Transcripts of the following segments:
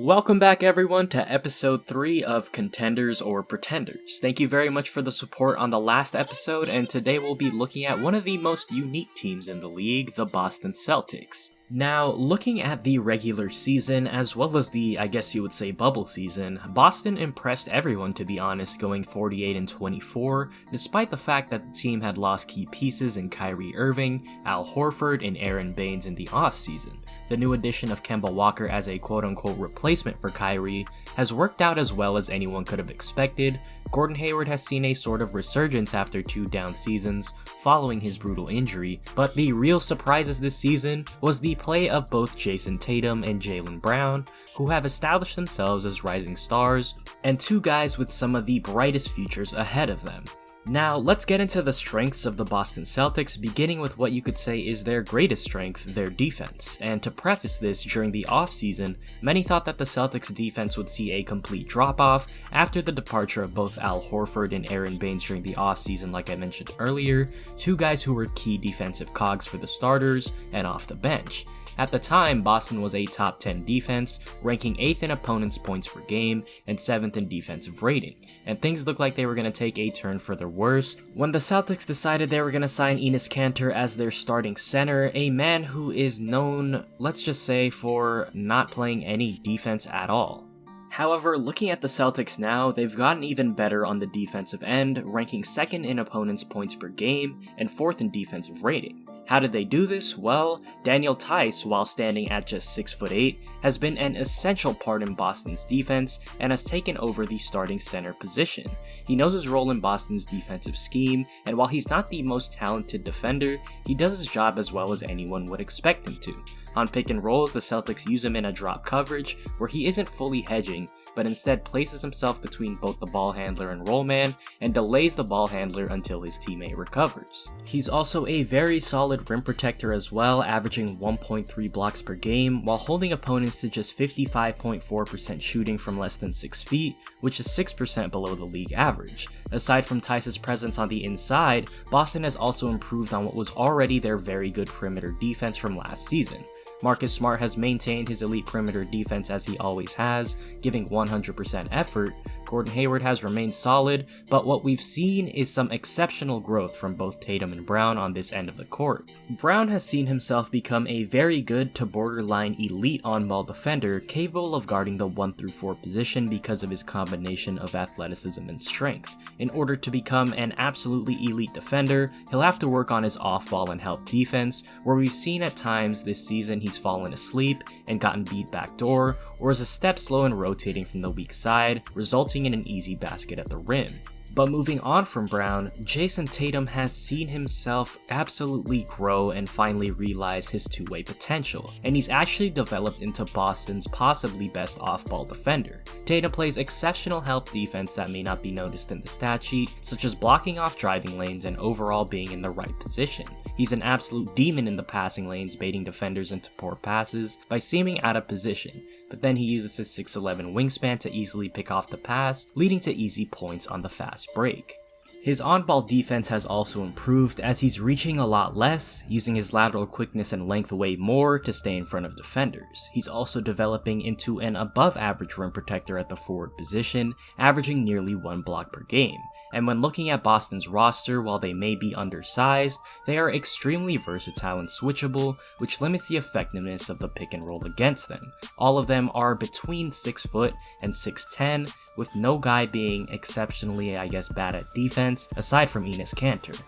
Welcome back everyone to episode 3 of Contenders or Pretenders. Thank you very much for the support on the last episode, and today we'll be looking at one of the most unique teams in the league, the Boston Celtics. Now, looking at the regular season, as well as the, I guess you would say, bubble season, Boston impressed everyone, to be honest, going 48-24, despite the fact that the team had lost key pieces in Kyrie Irving, Al Horford, and Aron Baynes in the offseason. The new addition of Kemba Walker as a quote-unquote replacement for Kyrie has worked out as well as anyone could have expected. Gordon Hayward has seen a sort of resurgence after 2 down seasons following his brutal injury, but the real surprises this season was the play of both Jayson Tatum and Jaylen Brown, who have established themselves as rising stars, and 2 guys with some of the brightest futures ahead of them. Now, let's get into the strengths of the Boston Celtics, beginning with what you could say is their greatest strength, their defense. And to preface this, during the offseason, many thought that the Celtics defense would see a complete drop-off after the departure of both Al Horford and Aron Baynes during the offseason, like I mentioned earlier, 2 guys who were key defensive cogs for the starters and off the bench. At the time, Boston was a top 10 defense, ranking 8th in opponents' points per game and 7th in defensive rating, and things looked like they were going to take a turn for the worse when the Celtics decided they were going to sign Enes Kanter as their starting center, a man who is known, let's just say, for not playing any defense at all. However, looking at the Celtics now, they've gotten even better on the defensive end, ranking 2nd in opponents' points per game and 4th in defensive rating. How did they do this? Well, Daniel Theis, while standing at just 6'8", has been an essential part in Boston's defense and has taken over the starting center position. He knows his role in Boston's defensive scheme, and while he's not the most talented defender, he does his job as well as anyone would expect him to. On pick and rolls, the Celtics use him in a drop coverage where he isn't fully hedging, but instead places himself between both the ball handler and roll man and delays the ball handler until his teammate recovers. He's also a very solid rim protector as well, averaging 1.3 blocks per game while holding opponents to just 55.4% shooting from less than 6 feet, which is 6% below the league average. Aside from Theis' presence on the inside, Boston has also improved on what was already their very good perimeter defense from last season. Marcus Smart has maintained his elite perimeter defense as he always has, giving 100% effort. Gordon Hayward has remained solid, but what we've seen is some exceptional growth from both Tatum and Brown on this end of the court. Brown has seen himself become a very good to borderline elite on-ball defender, capable of guarding the 1 through 4 position because of his combination of athleticism and strength. In order to become an absolutely elite defender, he'll have to work on his off-ball and help defense, where we've seen at times this season he's fallen asleep and gotten beat backdoor, or is a step slow in rotating from the weak side, resulting in an easy basket at the rim. But moving on from Brown, Jayson Tatum has seen himself absolutely grow and finally realize his two-way potential, and he's actually developed into Boston's possibly best off-ball defender. Tatum plays exceptional help defense that may not be noticed in the stat sheet, such as blocking off driving lanes and overall being in the right position. He's an absolute demon in the passing lanes, baiting defenders into poor passes by seeming out of position, but then he uses his 6'11" wingspan to easily pick off the pass, leading to easy points on the fast break. His on-ball defense has also improved as he's reaching a lot less, using his lateral quickness and length way more to stay in front of defenders. He's also developing into an above-average rim protector at the forward position, averaging nearly 1 block per game. And when looking at Boston's roster, while they may be undersized, they are extremely versatile and switchable, which limits the effectiveness of the pick and roll against them. All of them are between 6 foot and 6'10", with no guy being exceptionally, bad at defense, aside from Enes Kanter.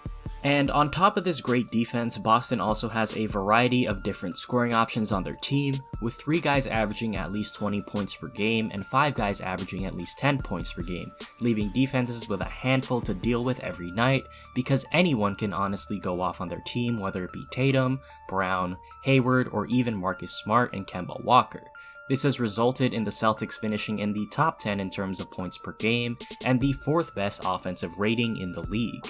And on top of this great defense, Boston also has a variety of different scoring options on their team, with 3 guys averaging at least 20 points per game and 5 guys averaging at least 10 points per game, leaving defenses with a handful to deal with every night, because anyone can honestly go off on their team, whether it be Tatum, Brown, Hayward, or even Marcus Smart and Kemba Walker. This has resulted in the Celtics finishing in the top 10 in terms of points per game and the 4th best offensive rating in the league.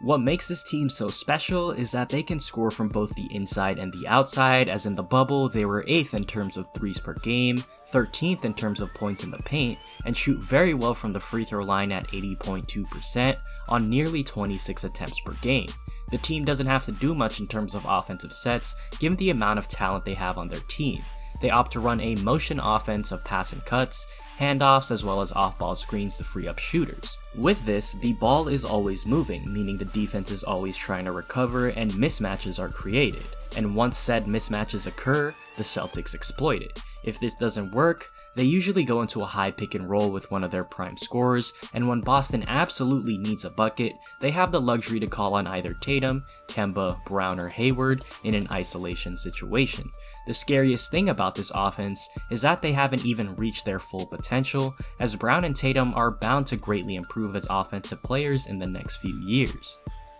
What makes this team so special is that they can score from both the inside and the outside, as in the bubble they were 8th in terms of threes per game, 13th in terms of points in the paint, and shoot very well from the free throw line at 80.2% on nearly 26 attempts per game. The team doesn't have to do much in terms of offensive sets given the amount of talent they have on their team. they opt to run a motion offense of pass and cuts, handoffs, as well as off-ball screens to free up shooters. With this, the ball is always moving, meaning the defense is always trying to recover and mismatches are created. And once said mismatches occur, the Celtics exploit it. If this doesn't work, they usually go into a high pick and roll with one of their prime scorers, and when Boston absolutely needs a bucket, they have the luxury to call on either Tatum, Kemba, Brown, or Hayward in an isolation situation. The scariest thing about this offense is that they haven't even reached their full potential, as Brown and Tatum are bound to greatly improve as offensive players in the next few years.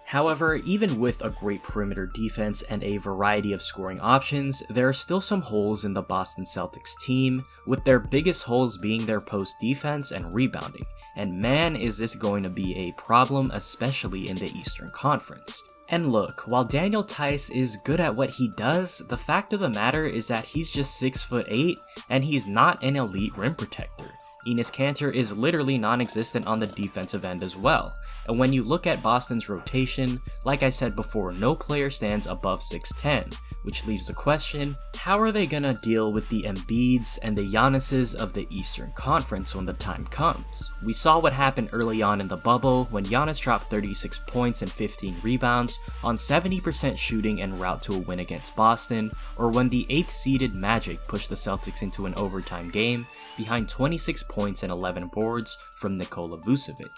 However, even with a great perimeter defense and a variety of scoring options, there are still some holes in the Boston Celtics team, with their biggest holes being their post defense and rebounding. And man, is this going to be a problem, especially in the Eastern Conference. And look, while Daniel Theis is good at what he does, the fact of the matter is that he's just 6'8", and he's not an elite rim protector. Enes Kanter is literally non-existent on the defensive end as well. And when you look at Boston's rotation, like I said before, no player stands above 6'10", which leaves the question, how are they gonna deal with the Embiids and the Giannis's of the Eastern Conference when the time comes? We saw what happened early on in the bubble when Giannis dropped 36 points and 15 rebounds on 70% shooting en route to a win against Boston, or when the 8th seeded Magic pushed the Celtics into an overtime game behind 26 points and 11 boards from Nikola Vucevic.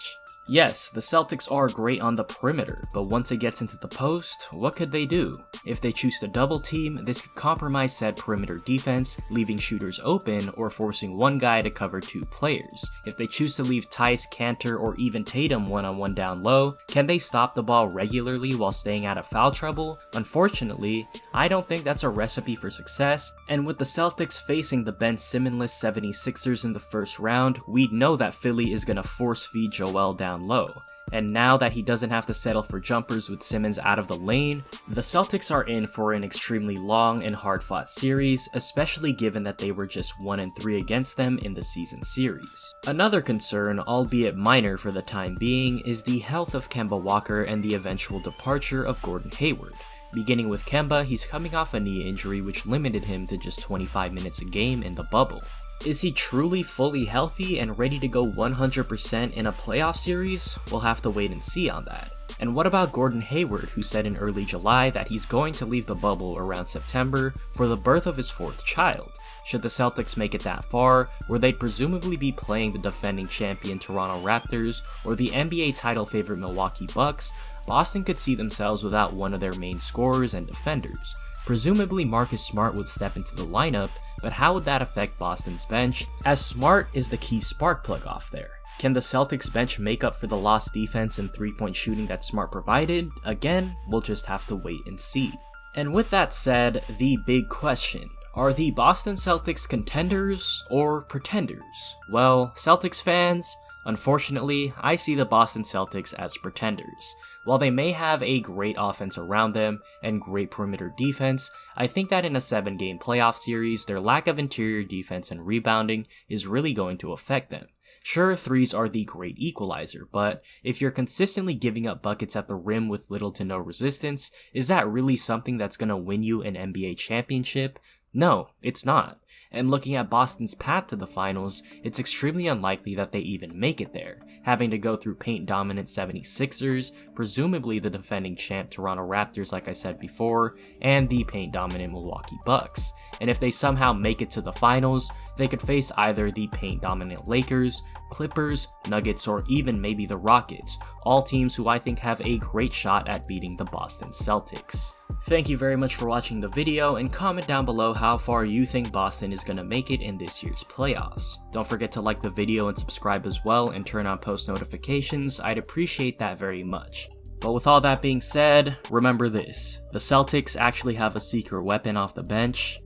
Yes, the Celtics are great on the perimeter, but once it gets into the post, what could they do? If they choose to double team, this could compromise said perimeter defense, leaving shooters open or forcing one guy to cover two players. If they choose to leave Theis, Kanter, or even Tatum one-on-one down low, can they stop the ball regularly while staying out of foul trouble? Unfortunately, I don't think that's a recipe for success, and with the Celtics facing the Ben Simmons-less 76ers in the first round, we know that Philly is gonna force feed Joel down low. And now that he doesn't have to settle for jumpers with Simmons out of the lane, the Celtics are in for an extremely long and hard-fought series, especially given that they were just 1-3 against them in the season series. Another concern, albeit minor for the time being, is the health of Kemba Walker and the eventual departure of Gordon Hayward. Beginning with Kemba, he's coming off a knee injury which limited him to just 25 minutes a game in the bubble. Is he truly fully healthy and ready to go 100% in a playoff series? We'll have to wait and see on that. And what about Gordon Hayward, who said in early July that he's going to leave the bubble around September for the birth of his 4th child? Should the Celtics make it that far, where they'd presumably be playing the defending champion Toronto Raptors or the NBA title favorite Milwaukee Bucks, Boston could see themselves without one of their main scorers and defenders. Presumably Marcus Smart would step into the lineup, but how would that affect Boston's bench, as Smart is the key spark plug off there? Can the Celtics bench make up for the lost defense and three-point shooting that Smart provided? Again, we'll just have to wait and see. And with that said, the big question. Are the Boston Celtics contenders or pretenders? Well, Celtics fans, unfortunately, I see the Boston Celtics as pretenders. While they may have a great offense around them and great perimeter defense, I think that in a 7-game playoff series, their lack of interior defense and rebounding is really going to affect them. Sure, threes are the great equalizer, but if you're consistently giving up buckets at the rim with little to no resistance, is that really something that's going to win you an NBA championship? No, it's not. And looking at Boston's path to the finals, it's extremely unlikely that they even make it there, having to go through paint-dominant 76ers, presumably the defending champ Toronto Raptors like I said before, and the paint-dominant Milwaukee Bucks. And if they somehow make it to the finals, they could face either the paint-dominant Lakers, Clippers, Nuggets, or even maybe the Rockets, all teams who I think have a great shot at beating the Boston Celtics. Thank you very much for watching the video, and comment down below how far you think Boston is going to make it in this year's playoffs. Don't forget to like the video and subscribe as well, and turn on post notifications. I'd appreciate that very much. But with all that being said, remember this: the Celtics actually have a secret weapon off the bench,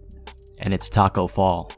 and it's Taco Fall.